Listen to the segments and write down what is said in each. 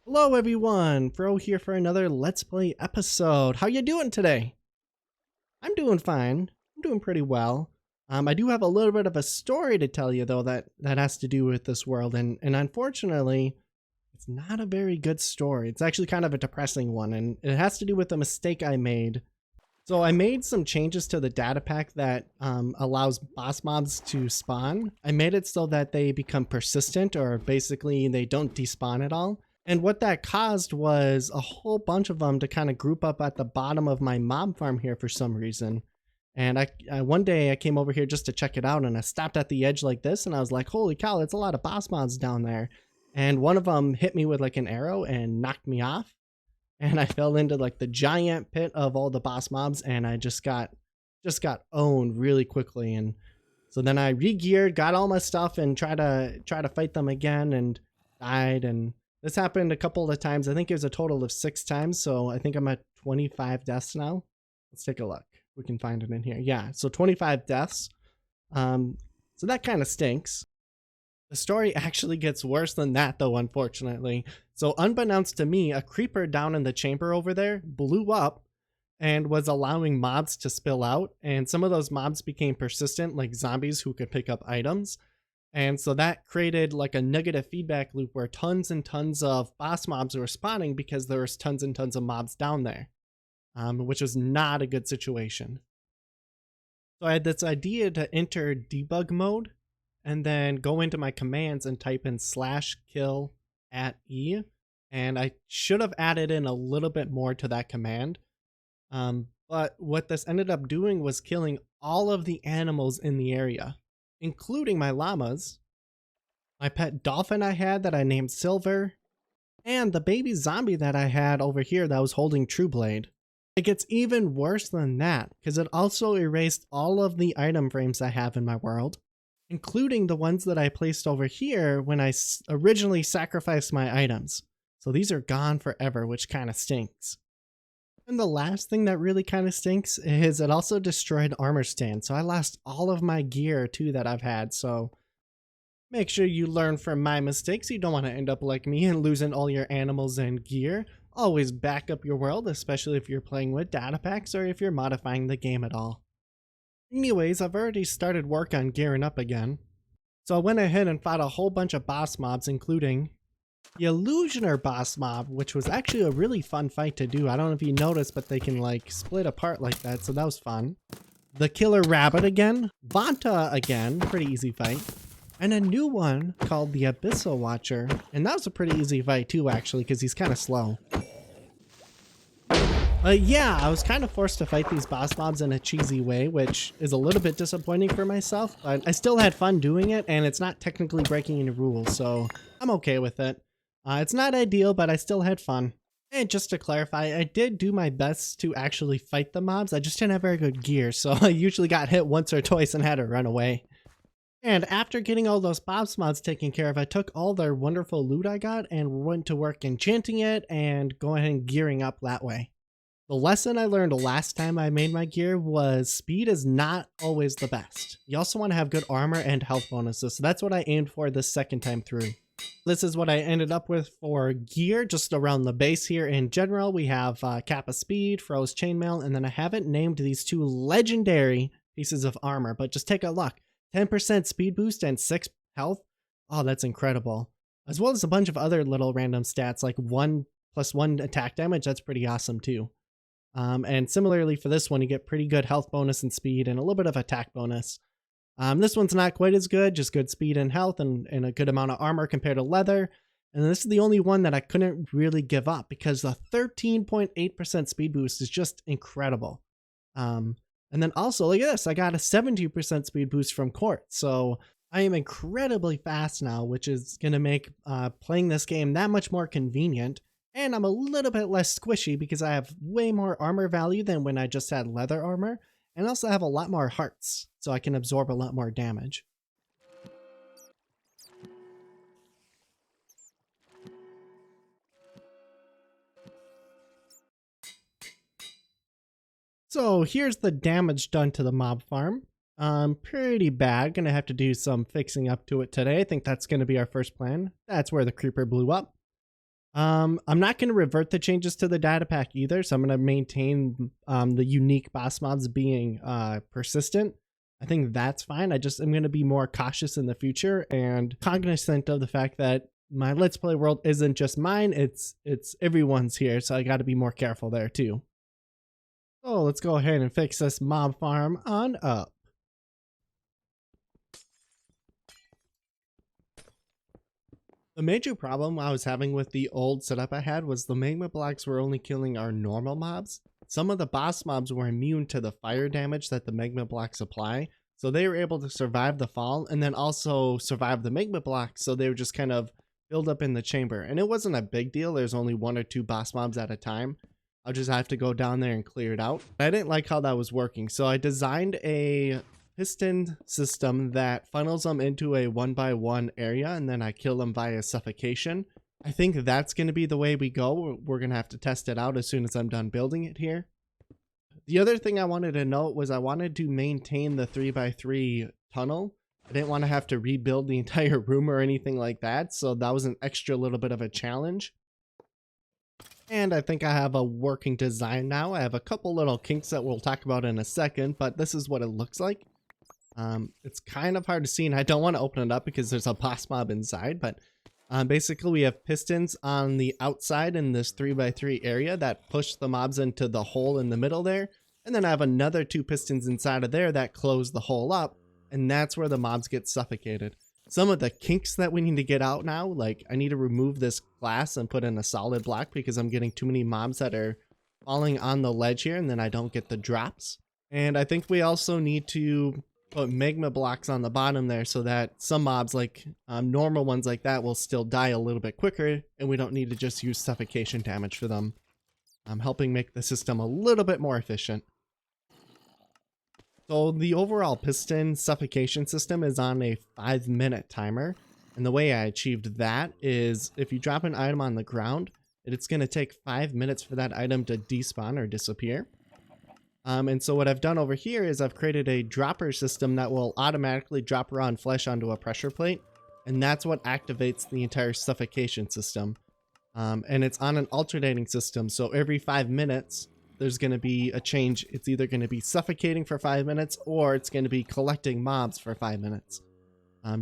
Hello everyone, Froe here for another Let's Play episode. How you doing today? I'm doing fine. I'm doing pretty well. I do have a little bit of a story to tell you though that has to do with this world, and unfortunately, it's not a very good story. It's actually kind of a depressing one, and it has to do with a mistake I made. So I made some changes to the data pack that allows boss mobs to spawn. I made it so that they become persistent, or basically they don't despawn at all. And what that caused was a whole bunch of them to kind of group up at the bottom of my mob farm here for some reason. And I one day I came over here just to check it out, and I stopped at the edge like this, and I was like, holy cow, that's a lot of boss mobs down there. And one of them hit me with like an arrow and knocked me off. And I fell into like the giant pit of all the boss mobs, and I just got owned really quickly. And so then I re-geared, got all my stuff, and try to fight them again, and died. And this happened a couple of times. I think it was a total of 6 times, so I think I'm at 25 deaths now. Let's take a look. We can find it in here. Yeah, so 25 deaths. So that kind of stinks. The story actually gets worse than that though, unfortunately. So unbeknownst to me, a creeper down in the chamber over there blew up and was allowing mobs to spill out, and some of those mobs became persistent, like zombies who could pick up items. And so that created like a negative feedback loop where tons and tons of boss mobs were spawning because there was tons and tons of mobs down there, which was not a good situation. So I had this idea to enter debug mode and then go into my commands and type in /kill @e. And I should have added in a little bit more to that command. But what this ended up doing was killing all of the animals in the area, including my llamas, my pet dolphin I had that I named Silver, and the baby zombie that I had over here that was holding True Blade. It gets even worse than that, because it also erased all of the item frames I have in my world, including the ones that I placed over here when I originally sacrificed my items. So these are gone forever, which kind of stinks. And the last thing that really kind of stinks is it also destroyed armor stand. So I lost all of my gear too that I've had. So make sure you learn from my mistakes. You don't want to end up like me and losing all your animals and gear. Always back up your world, especially if you're playing with data packs or if you're modifying the game at all. Anyways, I've already started work on gearing up again. So I went ahead and fought a whole bunch of boss mobs, including the Illusioner boss mob, which was actually a really fun fight to do. I don't know if you noticed, but they can like split apart like that, so that was fun. The Killer Rabbit again, Vanta again, pretty easy fight. And a new one called the Abyssal Watcher, and that was a pretty easy fight too actually, because he's kind of slow. Yeah, I was kind of forced to fight these boss mobs in a cheesy way, which is a little bit disappointing for myself, but I still had fun doing it, and it's not technically breaking any rules, so I'm okay with it. It's not ideal, but I still had fun. And just to clarify, I did do my best to actually fight the mobs. I just didn't have very good gear, so I usually got hit once or twice and had to run away. And after getting all those boss mods taken care of, I took all their wonderful loot I got and went to work enchanting it and going ahead and gearing up that way. The lesson I learned last time I made my gear was speed is not always the best. You also want to have good armor and health bonuses, so that's what I aimed for this second time through. This is what I ended up with for gear, just around the base here. In general, we have Kappa Speed, Froe's Chainmail, and then I haven't named these 2 legendary pieces of armor, but just take a look. 10% speed boost and 6 health. Oh, that's incredible. As well as a bunch of other little random stats, like 1+1 attack damage. That's pretty awesome too. And similarly for this one, you get pretty good health bonus and speed and a little bit of attack bonus. This one's not quite as good, just good speed and health and a good amount of armor compared to leather. And this is the only one that I couldn't really give up because the 13.8% speed boost is just incredible. And then also, look at this, I got a 70% speed boost from Court. So I am incredibly fast now, which is going to make playing this game that much more convenient. And I'm a little bit less squishy because I have way more armor value than when I just had leather armor. And also have a lot more hearts, so I can absorb a lot more damage. So here's the damage done to the mob farm. Pretty bad. Gonna have to do some fixing up to it today. I think that's gonna be our first plan. That's where the creeper blew up. I'm not going to revert the changes to the data pack either, so I'm going to maintain the unique boss mobs being persistent. I think that's fine. I'm going to be more cautious in the future and cognizant of the fact that my Let's Play world isn't just mine, it's everyone's here, so I got to be more careful there too. So let's go ahead and fix this mob farm on up. The major problem I was having with the old setup I had was the magma blocks were only killing our normal mobs. Some of the boss mobs were immune to the fire damage that the magma blocks apply, so they were able to survive the fall and then also survive the magma blocks, so they were just kind of build up in the chamber. And it wasn't a big deal, there's only 1 or 2 boss mobs at a time. I'll just have to go down there and clear it out. I didn't like how that was working, so I designed a piston system that funnels them into a 1x1 area and then I kill them via suffocation. I think that's going to be the way we go. We're going to have to test it out as soon as I'm done building it here. The other thing I wanted to note was I wanted to maintain the 3x3 tunnel. I didn't want to have to rebuild the entire room or anything like that, so that was an extra little bit of a challenge. And I think I have a working design now. I have a couple little kinks that we'll talk about in a second, but this is what it looks like. It's kind of hard to see and I don't want to open it up because there's a boss mob inside, but basically we have pistons on the outside in this 3x3 area that push the mobs into the hole in the middle there. And then I have another 2 pistons inside of there that close the hole up, and that's where the mobs get suffocated. Some of the kinks that we need to get out now, like I need to remove this glass and put in a solid block because I'm getting too many mobs that are falling on the ledge here and then I don't get the drops. And I think we also need to put magma blocks on the bottom there so that some mobs like normal ones like that will still die a little bit quicker and we don't need to just use suffocation damage for them. Helping make the system a little bit more efficient. So the overall piston suffocation system is on a 5-minute timer, and the way I achieved that is if you drop an item on the ground, it's going to take 5 minutes for that item to despawn or disappear. And so what I've done over here is I've created a dropper system that will automatically drop raw flesh onto a pressure plate, and that's what activates the entire suffocation system. And it's on an alternating system, so every 5 minutes there's going to be a change. It's either going to be suffocating for 5 minutes or it's going to be collecting mobs for 5 minutes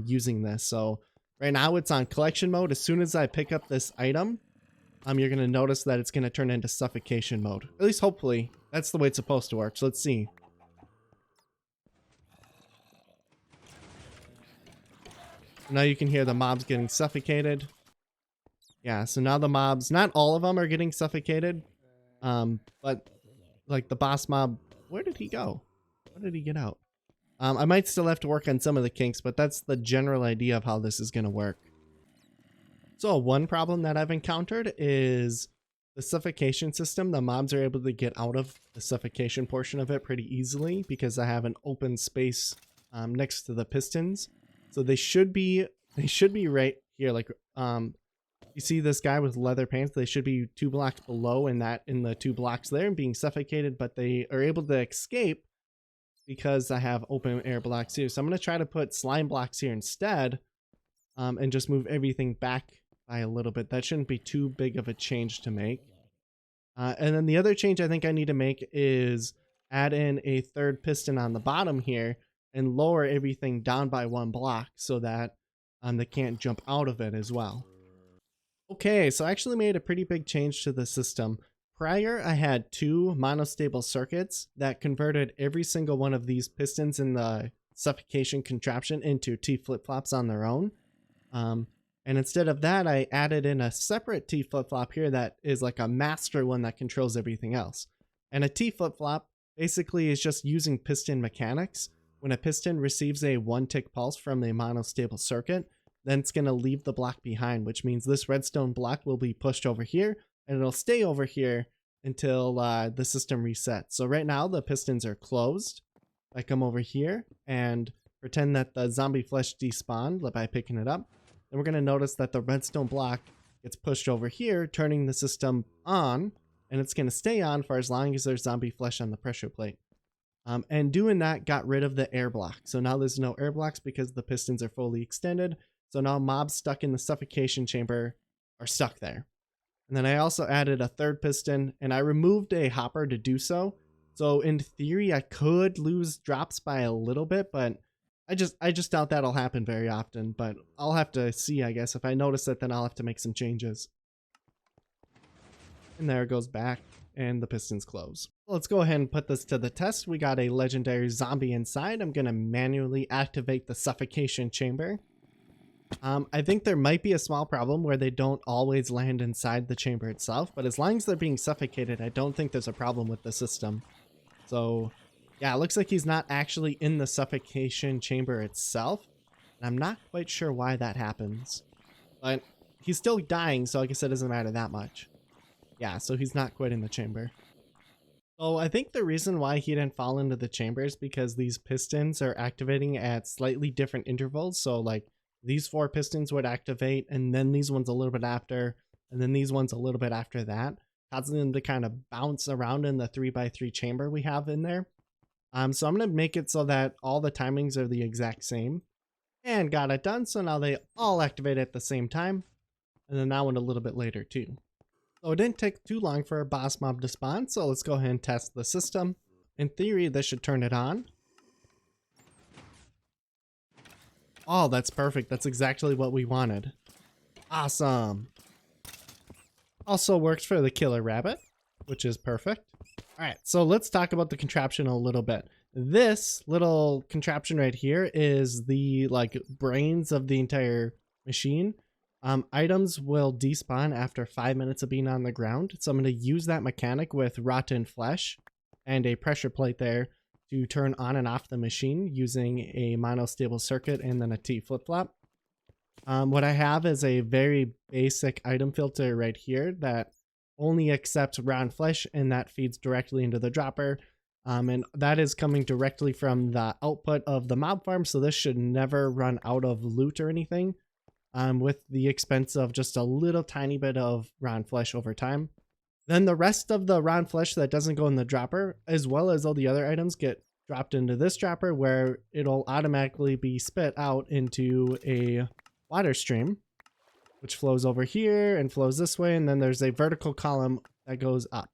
using this. So right now it's on collection mode. As soon as I pick up this item, you're going to notice that it's going to turn into suffocation mode. At least hopefully. That's the way it's supposed to work. So let's see. Now you can hear the mobs getting suffocated. Yeah, so now the mobs, not all of them are getting suffocated. But like the boss mob, where did he go? How did he get out? I might still have to work on some of the kinks, but that's the general idea of how this is going to work. So one problem that I've encountered is the suffocation system. The mobs are able to get out of the suffocation portion of it pretty easily because I have an open space next to the pistons. So they should be right here. Like you see this guy with leather pants, they should be 2 blocks below in the 2 blocks there and being suffocated, but they are able to escape because I have open air blocks here. So I'm going to try to put slime blocks here instead and just move everything back by a little bit. That shouldn't be too big of a change to make. And then the other change I think I need to make is add in a 3rd piston on the bottom here and lower everything down by 1 block so that they can't jump out of it as well. Okay, so I actually made a pretty big change to the system. Prior, I had 2 monostable circuits that converted every single one of these pistons in the suffocation contraption into T flip-flops on their own. And instead of that, I added in a separate T flip-flop here that is like a master one that controls everything else. And a T flip-flop basically is just using piston mechanics. When a piston receives a 1-tick pulse from a monostable circuit, then it's going to leave the block behind, which means this redstone block will be pushed over here and it'll stay over here until the system resets. So right now the pistons are closed. I come over here and pretend that the zombie flesh despawned by picking it up. Then we're going to notice that the redstone block gets pushed over here, turning the system on, and it's going to stay on for as long as there's zombie flesh on the pressure plate. And doing that got rid of the air block. So now there's no air blocks because the pistons are fully extended. So now mobs stuck in the suffocation chamber are stuck there. And then I also added a third piston, and I removed a hopper to do so. So in theory, I could lose drops by a little bit, but I just doubt that'll happen very often. But I'll have to see, I guess. If I notice it, then I'll have to make some changes. And there it goes back, and the pistons close. Let's go ahead and put this to the test. We got a legendary zombie inside. I'm going to manually activate the suffocation chamber. I think there might be a small problem where they don't always land inside the chamber itself, but as long as they're being suffocated, I don't think there's a problem with the system. So yeah, it looks like he's not actually in the suffocation chamber itself. And I'm not quite sure why that happens, but he's still dying, so I guess it doesn't matter that much. Yeah, so he's not quite in the chamber. So I think the reason why he didn't fall into the chamber is because these pistons are activating at slightly different intervals. So like these 4 pistons would activate, and then these ones a little bit after, and then these ones a little bit after that, causing them to kind of bounce around in the 3x3 chamber we have in there. So I'm going to make it so that all the timings are the exact same. And got it done, so now they all activate at the same time, and then that one a little bit later too. So it didn't take too long for a boss mob to spawn, so let's go ahead and test the system. In theory, this should turn it on. Oh, that's perfect. That's exactly what we wanted. Awesome. Also works for the killer rabbit, which is perfect. All right, so let's talk about the contraption a little bit. This little contraption right here is the brains of the entire machine. Items will despawn after 5 minutes of being on the ground. So I'm going to use that mechanic with rotten flesh and a pressure plate there to turn on and off the machine using a monostable circuit and then a T flip-flop. What I have is a very basic item filter right here that only accepts round flesh, and that feeds directly into the dropper. And that is coming directly from the output of the mob farm, so this should never run out of loot or anything, with the expense of just a little tiny bit of round flesh over time. Then the rest of the round flesh that doesn't go in the dropper, as well as all the other items, get dropped into this dropper where it'll automatically be spit out into a water stream, which flows over here and flows this way, and then there's a vertical column that goes up.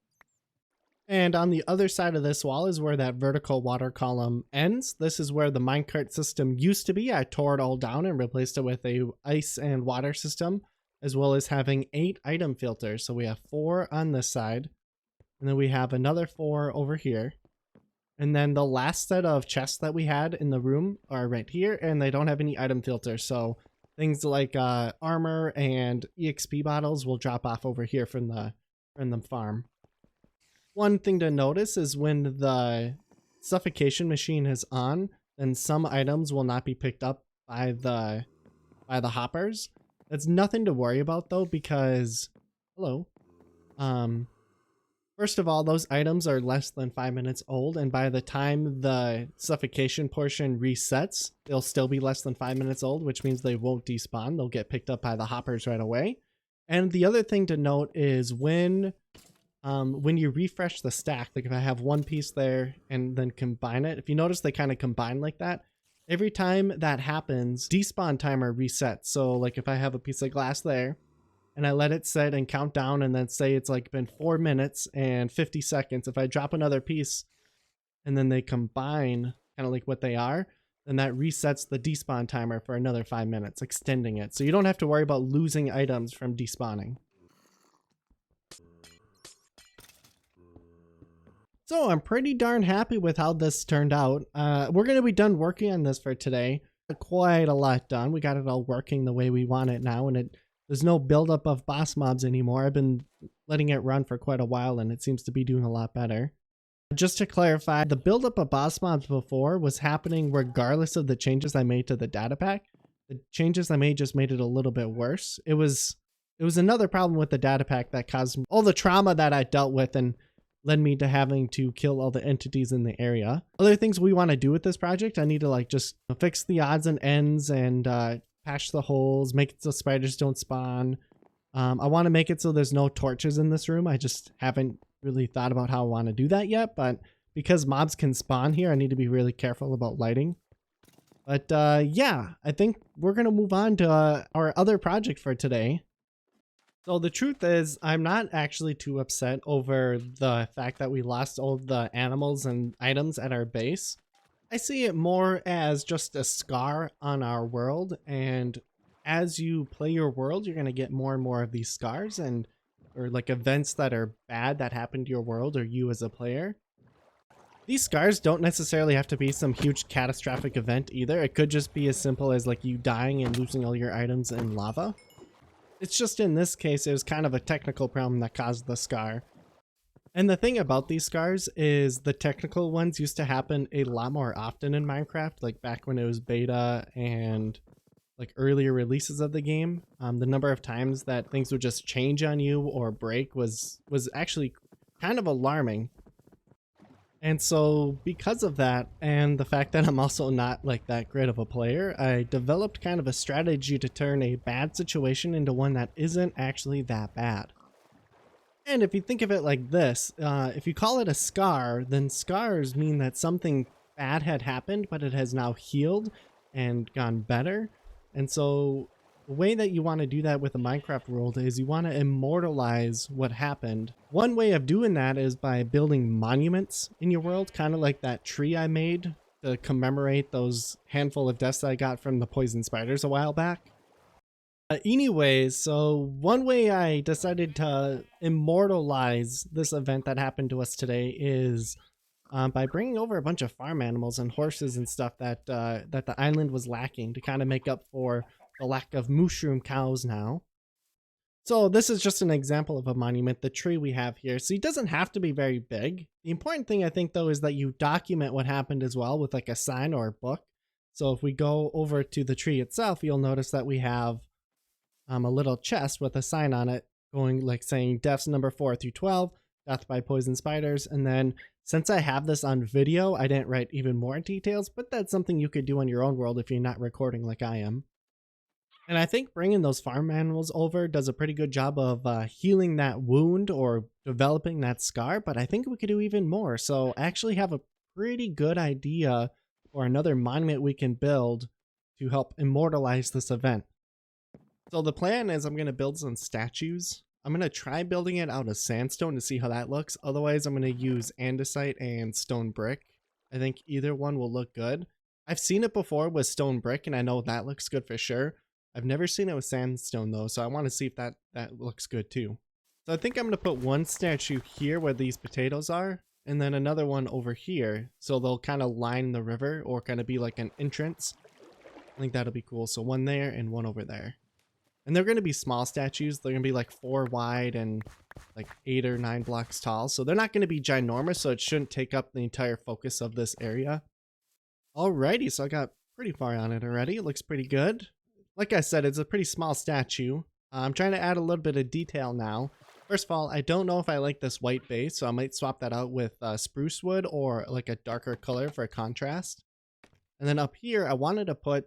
And on the other side of this wall is where that vertical water column ends. This is where the minecart system used to be. I tore it all down and replaced it with a ice and water system, as well as having 8 item filters. So we have 4 on this side, and then we have another 4 over here. And then the last set of chests that we had in the room are right here, and they don't have any item filters. So things like armor and EXP bottles will drop off over here from the farm. One thing to notice is when the suffocation machine is on, then some items will not be picked up by the hoppers. That's nothing to worry about though, because first of all, those items are less than 5 minutes old, and by the time the suffocation portion resets, they'll still be less than 5 minutes old, which means they won't despawn. They'll get picked up by the hoppers right away. And the other thing to note is when you refresh the stack, like if I have one piece there and then combine it, if you notice they kind of combine like that, every time that happens, despawn timer resets. So like if I have a piece of glass there and I let it sit and count down and then say it's like been 4 minutes and 50 seconds, if I drop another piece and then they combine kind of like what they are, then that resets the despawn timer for another 5 minutes, extending it. So you don't have to worry about losing items from despawning. So I'm pretty darn happy with how this turned out. We're going to be done working on this for today. Quite a lot done. We got it all working the way we want it now, and there's no buildup of boss mobs anymore. I've been letting it run for quite a while, and it seems to be doing a lot better. Just to clarify, the buildup of boss mobs before was happening regardless of the changes I made to the data pack. The changes I made just made it a little bit worse. It was another problem with the data pack that caused all the trauma that I dealt with and led me to having to kill all the entities in the area. Other things we want to do with this project, I need to just fix the odds and ends and patch the holes, make it so spiders don't spawn. I want to make it so there's no torches in this room. I just haven't really thought about how I want to do that yet, but because mobs can spawn here, I need to be really careful about lighting. But yeah, I think we're going to move on to our other project for today. So the truth is, I'm not actually too upset over the fact that we lost all the animals and items at our base. I see it more as just a scar on our world, and as you play your world, you're going to get more and more of these scars and or like events that are bad that happen to your world or you as a player. These scars don't necessarily have to be some huge catastrophic event either. It could just be as simple as like you dying and losing all your items in lava. It's just in this case, it was kind of a technical problem that caused the scar. And the thing about these scars is the technical ones used to happen a lot more often in Minecraft, like back when it was beta and like earlier releases of the game. The number of times that things would just change on you or break was actually kind of alarming. And so because of that, and the fact that I'm also not like that great of a player, I developed kind of a strategy to turn a bad situation into one that isn't actually that bad. And if you think of it like this, if you call it a scar, then scars mean that something bad had happened, but it has now healed and gone better. And so the way that you want to do that with a Minecraft world is you want to immortalize what happened. One way of doing that is by building monuments in your world, kind of like that tree I made to commemorate those handful of deaths I got from the poison spiders a while back. Anyways, so one way I decided to immortalize this event that happened to us today is by bringing over a bunch of farm animals and horses and stuff that that the island was lacking to kind of make up for the lack of mushroom cows now. So this is just an example of a monument, the tree we have here. So it doesn't have to be very big. The important thing I think though is that you document what happened as well with like a sign or a book. So if we go over to the tree itself, you'll notice that we have a little chest with a sign on it going like saying deaths number 4 through 12, death by poison spiders. And then since I have this on video, I didn't write even more details, but that's something you could do on your own world if you're not recording like I am. And I think bringing those farm animals over does a pretty good job of healing that wound or developing that scar, but I think we could do even more. So I actually have a pretty good idea for another monument we can build to help immortalize this event. So the plan is I'm going to build some statues. I'm going to try building it out of sandstone to see how that looks. Otherwise, I'm going to use andesite and stone brick. I think either one will look good. I've seen it before with stone brick, and I know that looks good for sure. I've never seen it with sandstone though, so I want to see if that looks good too. So I think I'm going to put one statue here where these potatoes are, and then another one over here. So they'll kind of line the river or kind of be like an entrance. I think that'll be cool. So one there and one over there. And they're going to be small statues. They're going to be like 4 wide and like 8 or 9 blocks tall. So they're not going to be ginormous, so it shouldn't take up the entire focus of this area. Alrighty, so I got pretty far on it already. It looks pretty good. Like I said, it's a pretty small statue. I'm trying to add a little bit of detail now. First of all, I don't know if I like this white base, so I might swap that out with spruce wood or like a darker color for contrast. And then up here, I wanted to put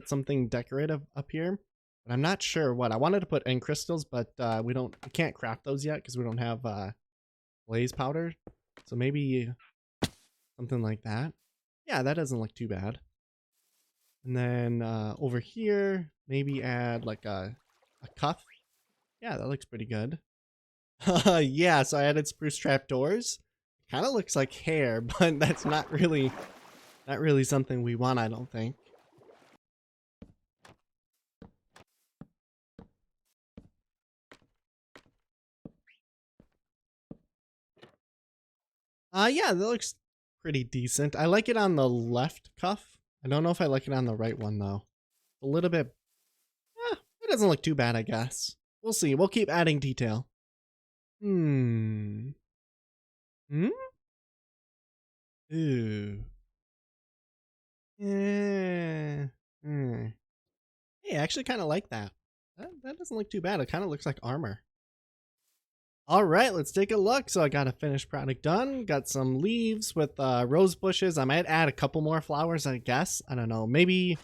something decorative up here, but I'm not sure what. I wanted to put end crystals, but we can't craft those yet because we don't have blaze powder. So maybe something like that. Yeah, that doesn't look too bad. And then over here, maybe add like a cuff. Yeah, that looks pretty good. Yeah, so I added spruce trapdoors. Kind of looks like hair, but that's not really something we want, I don't think. Yeah, that looks pretty decent. I like it on the left cuff. I don't know if I like it on the right one though. A little bit. It doesn't look too bad, I guess. We'll see. We'll keep adding detail. Hmm. Ooh. Yeah. Hey, I actually kind of like that. That doesn't look too bad. It kind of looks like armor. All right, let's take a look. So I got a finished product done. Got some leaves with rose bushes. I might add a couple more flowers, I guess. I don't know. Maybe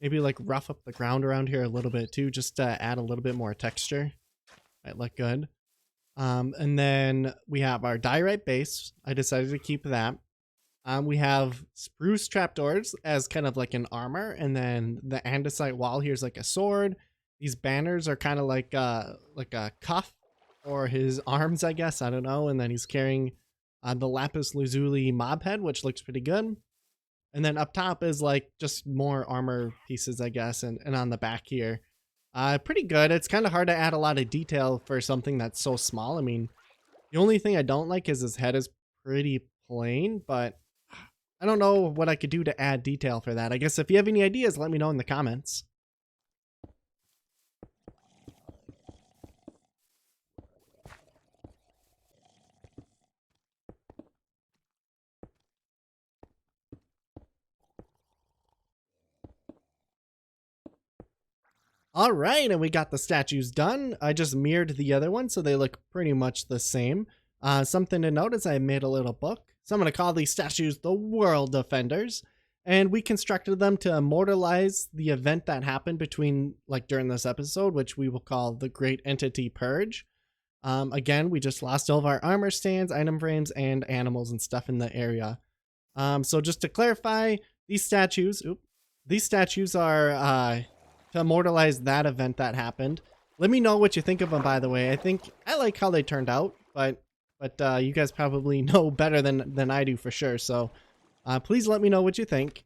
like rough up the ground around here a little bit too, just to add a little bit more texture. Might look good. And then we have our diorite base. I decided to keep that. We have spruce trapdoors as kind of like an armor, and then the andesite wall here is like a sword. these banners are kind of like a cuff or his arms, I guess. I don't know. And then he's carrying the lapis lazuli mob head, which looks pretty good. And then up top is like just more armor pieces, I guess, and on the back here. Pretty good. It's kind of hard to add a lot of detail for something that's so small. I mean, the only thing I don't like is his head is pretty plain, but I don't know what I could do to add detail for that. I guess if you have any ideas, let me know in the comments. All right, and we got the statues done. I just mirrored the other one, so they look pretty much the same. Something to note is I made a little book. So I'm going to call these statues the World Defenders. And we constructed them to immortalize the event that happened during this episode, which we will call the Great Entity Purge. Again, we just lost all of our armor stands, item frames, and animals and stuff in the area. So just to clarify, these statues are to immortalize that event that happened. Let me know what you think of them, by the way. I like how they turned out, but you guys probably know better than I do for sure. So please let me know what you think.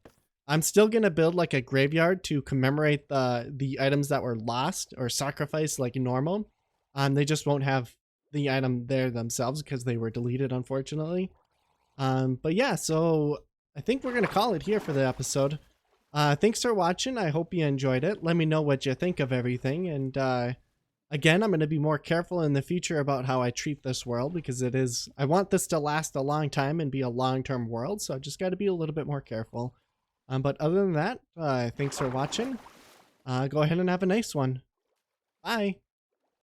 I'm still gonna build like a graveyard to commemorate the items that were lost or sacrificed like normal. They just won't have the item there themselves because they were deleted, unfortunately. But yeah, so I think we're gonna call it here for the episode. Thanks for watching. I hope you enjoyed it. Let me know what you think of everything. And again, I'm going to be more careful in the future about how I treat this world because I want this to last a long time and be a long-term world. So I just got to be a little bit more careful. But other than that, thanks for watching. Go ahead and have a nice one. Bye.